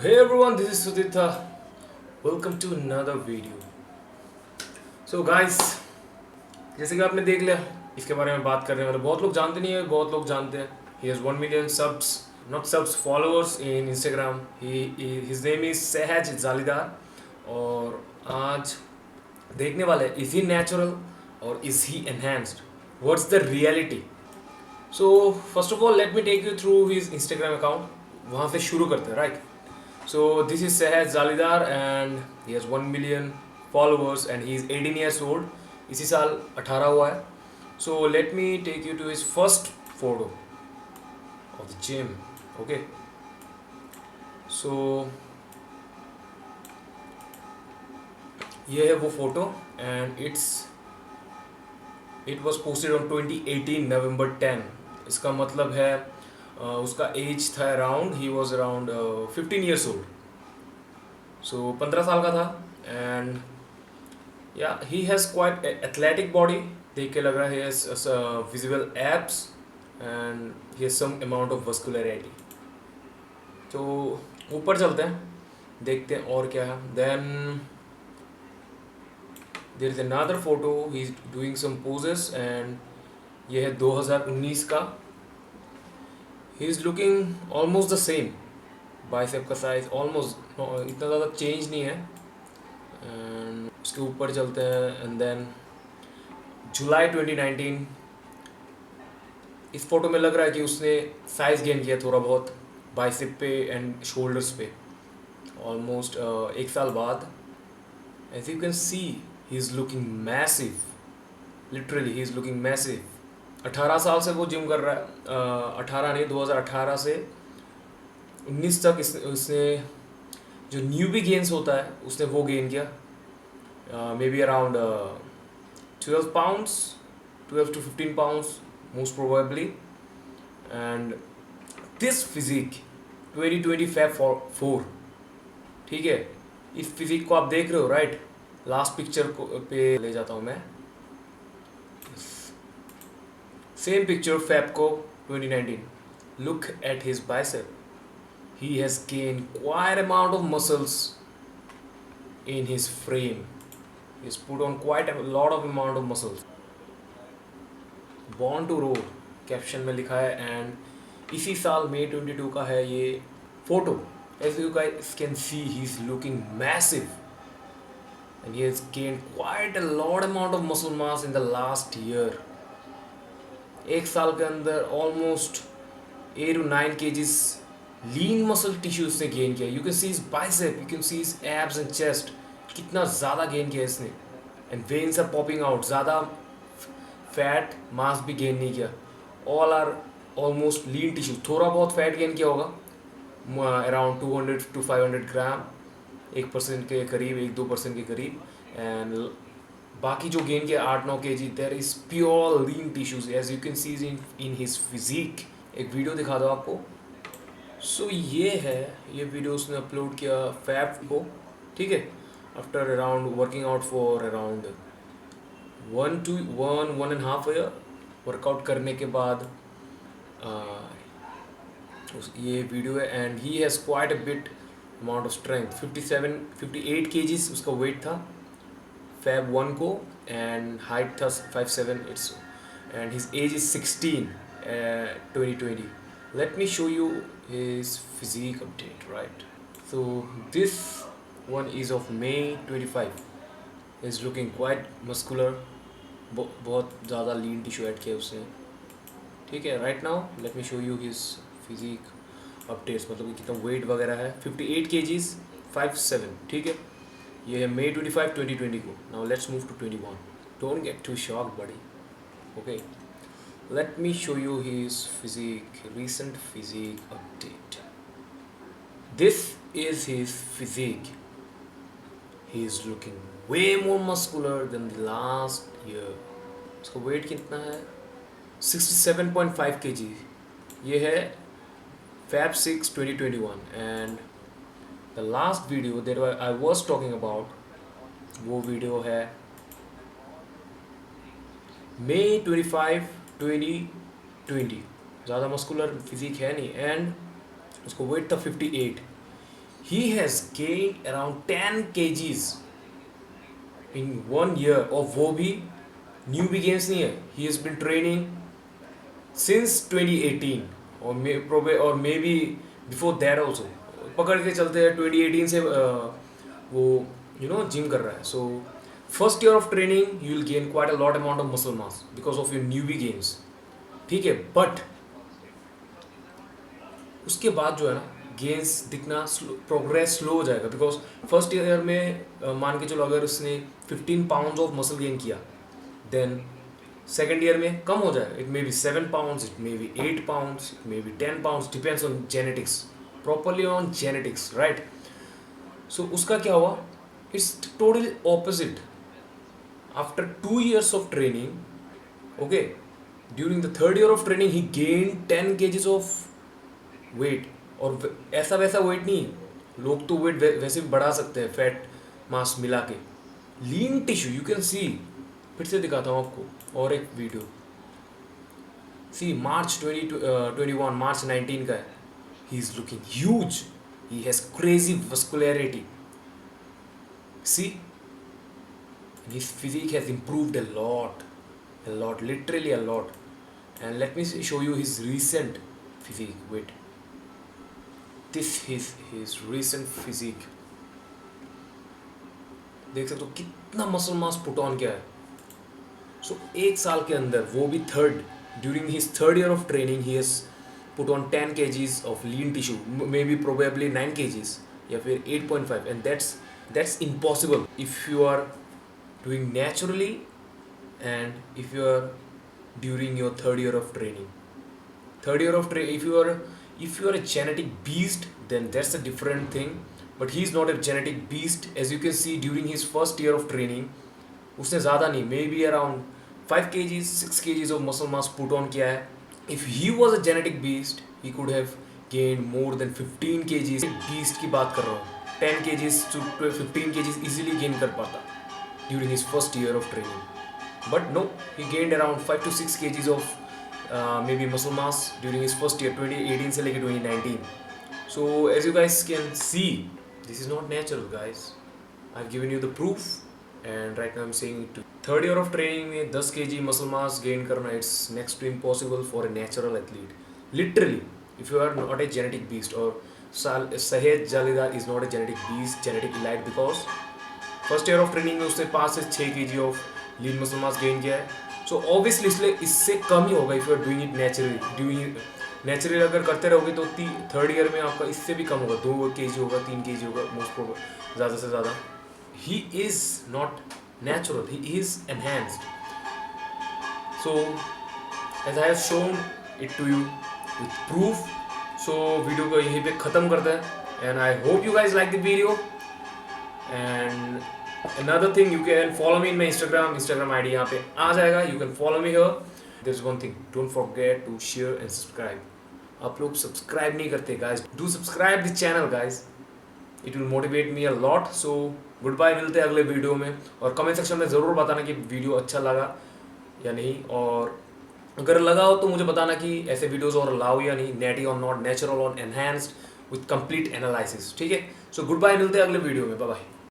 Hey everyone, this is Suditha. Welcome to another video. So guys, जैसे कि आपने देख लिया, इसके बारे में बात कर रहे हैं। मतलब बहुत लोग जानते नहीं है, बहुत लोग जानते हैं. He has 1 million subs, not subs, followers in Instagram. His name is सहज जालीदार. और आज देखने वाले हैं, is he natural or is he enhanced? What's the reality? So first of all, let me take you through his Instagram account. वहाँ से शुरू करते हैं, right? So this is Sehed Zalidar and he has 1 million followers and he is 18 years old. इसी साल 18 हुआ है. So let me take you to his first photo of the gym. Okay. So ये है वो photo and it was posted on 2018 November 10. इसका मतलब है उसका एज था around he was around 15 years old. So 15 साल का था. एंड या he has quite athletic body. देख के लग रहा है has visible abs and he has some amount of muscularity. तो ऊपर चलते हैं, देखते हैं और क्या है. Then there is another photo, he is doing some poses and ये है 2019 का. He is looking almost the same. Bicep का साइज ऑलमोस्ट इतना ज़्यादा चेंज नहीं है. एंड उसके ऊपर चलते हैं. एंड देन जुलाई 2019, इस फोटो में लग रहा है कि उसने साइज गेन किया थोड़ा बहुत बाइसेप पे एंड शोल्डर्स पे ऑलमोस्ट एक साल बाद. As you can see he is looking massive. Literally he is looking massive. 18 साल से वो जिम कर रहा है. 18 नहीं, 2018 से 19 तक इसने जो न्यूबी गेन्स होता है उसने वो गेन किया. May be around 12 pounds, 12 to 15 pounds most probably. And this physique 2025 4. ठीक है, इस फिजिक को आप देख रहे हो राइट. लास्ट पिक्चर को पे ले जाता हूँ मैं. Same picture, Fabco 2019. Look at his bicep. He has gained quite amount of muscles in his frame. He's put on quite a lot of amount of muscles. Born to roar caption में लिखा है. And इसी साल May 22 का है ये photo. As you guys can see, he's looking massive. And he has gained quite a lot amount of muscle mass in the last year. एक साल के अंदर almost 8 to 9 kgs lean muscle tissue उसने gain किया. You can see is bicep, you can see is abs and chest. कितना ज़्यादा gain किया इसने. And veins are popping out. ज़्यादा फैट मास भी गेन नहीं किया. All are almost lean tissue. थोड़ा बहुत फैट गेन किया होगा अराउंड 200 to 500 ग्राम, 1% के करीब, 1-2% के करीब. एंड बाकी जो गेन किया 8-9 kg, there is pure lean tissues as you can see in his physique. एक वीडियो दिखा दो आपको. सो ये है, ये वीडियो उसने अपलोड किया फैब को. ठीक है, after around working out for around 1.5 year workout करने के बाद ये वीडियो है. And he has quite a bit amount of strength. 58 kgs उसका वेट था Fab 1 को. एंड हाइट था 5'7". It's and his age is 16 2020. Let me show you his physique update right. So this one is of May 25. Is looking quite muscular. बहुत ज़्यादा lean tissue add किया उसने. ठीक है, right now let me show you his physique updates. मतलब कि कितना wait वगैरह है. 58 kgs, 5'7". ठीक है, ये है May 25, 2020 को. Now let's move to 21. Don't get too shocked buddy. Okay, let me show you his physique, recent physique update. This is his physique. He is looking way more muscular than the last year. इसका wait कितना है? 67.5 kg. ये है Fab 6 2021. And the last video that I was talking about, वो video है May 25 2020. ज़्यादा muscular physique है नहीं. एंड उसको वेट था 58. he has gained around 10 kgs in 1 year, और वो भी न्यू भी गेम्स नहीं है. He has been training since 2018 और may be before that also. पकड़ के चलते हैं 2018 से वो जिम कर रहा है. So first year of training you will gain quite a lot amount of muscle mass because of your newbie games. ठीक है, बट उसके बाद जो है ना गेन्स दिखना प्रोग्रेस स्लो हो जाएगा. बिकॉज फर्स्ट ईयर में मान के चलो अगर उसने 15 पाउंड्स ऑफ मसल गेन किया, देन सेकेंड ईयर में कम हो जाएगा. It may be 7 pounds, it may be 8 pounds, it may be 10 pounds, depends on genetics, properly on genetics, right. So उसका क्या हुआ, it's totally opposite. After 2 years of training, okay, during the third year of training he gained 10 kgs of weight. और ऐसा वैसा wait नहीं, लोग तो wait वैसे भी बढ़ा सकते हैं फैट मास मिला के. लीन टिश्यू यू कैन सी, फिर से दिखाता हूँ आपको और एक वीडियो. सी मार्च 2021, मार्च 19 का है. He is looking huge, he has crazy vascularity. See his physique has improved a lot, literally a lot. And let me show you his recent physique. Wait, this is his recent physique. देख सकते हो कितना muscle mass put on किया है. सो एक साल के अंदर, वो भी during his third year of training, he has put on 10 kgs of lean tissue, maybe probably 9 kgs या फिर 8.5. and that's impossible if you are doing naturally and if you are during your third year of training. If you are a genetic beast, then that's a different thing, but he is not a genetic beast. As you can see, during his first year of training उसने ज़्यादा नहीं, maybe around 5 kgs 6 kgs of muscle mass put on किया है. If he was a genetic beast, he could have gained more than 15 kgs. beast की बात कर रहा हूँ, 10 kgs to 15 kgs easily gain कर पाता during his first year of training. But no, he gained around 5 to 6 kgs of maybe muscle mass during his first year, 2018 से लेके 2019. So as you guys can see, this is not natural, guys. I've given you the proof and right now I'm saying it to you. Third year of training में 10 kg muscle mass gain करना, it's next to impossible for a natural athlete. Literally, if you are not a genetic beast, or Sahed Jalidar is not a genetic beast, genetic elite, because first year of training में उसने 5 से 6 kg of lean muscle mass gain किया है. So obviously इसलिए इससे कम ही होगा if you are doing it naturally अगर करते रहोगे तो थर्ड ईयर में आपका इससे भी कम होगा, 2 kg होगा, 3 kg होगा मोस्ट प्रोबेबल, ज़्यादा से ज़्यादा. He is not natural, he is enhanced. So as I have shown it to you with proof. सो वीडियो को यहीं पे ख़त्म करते हैं and I hope you guys like the video. And another thing, you can follow me in my Instagram ID यहाँ पे आ जाएगा. You can follow me here. There's one thing, don't forget to share and subscribe. आप लोग subscribe नहीं करते guys, do subscribe the channel guys. It will motivate me a lot. So goodbye, मिलते हैं अगले वीडियो में. और कमेंट सेक्शन में ज़रूर बताना कि वीडियो अच्छा लगा या नहीं, और अगर लगा हो तो मुझे बताना कि ऐसे वीडियोज़ और लाओ या नहीं, नेटी और नॉट, नेचुरल और एनहांस्ड विथ कंप्लीट एनालिसिस. ठीक है, सो गुड बाय, मिलते हैं अगले वीडियो में. Bye bye.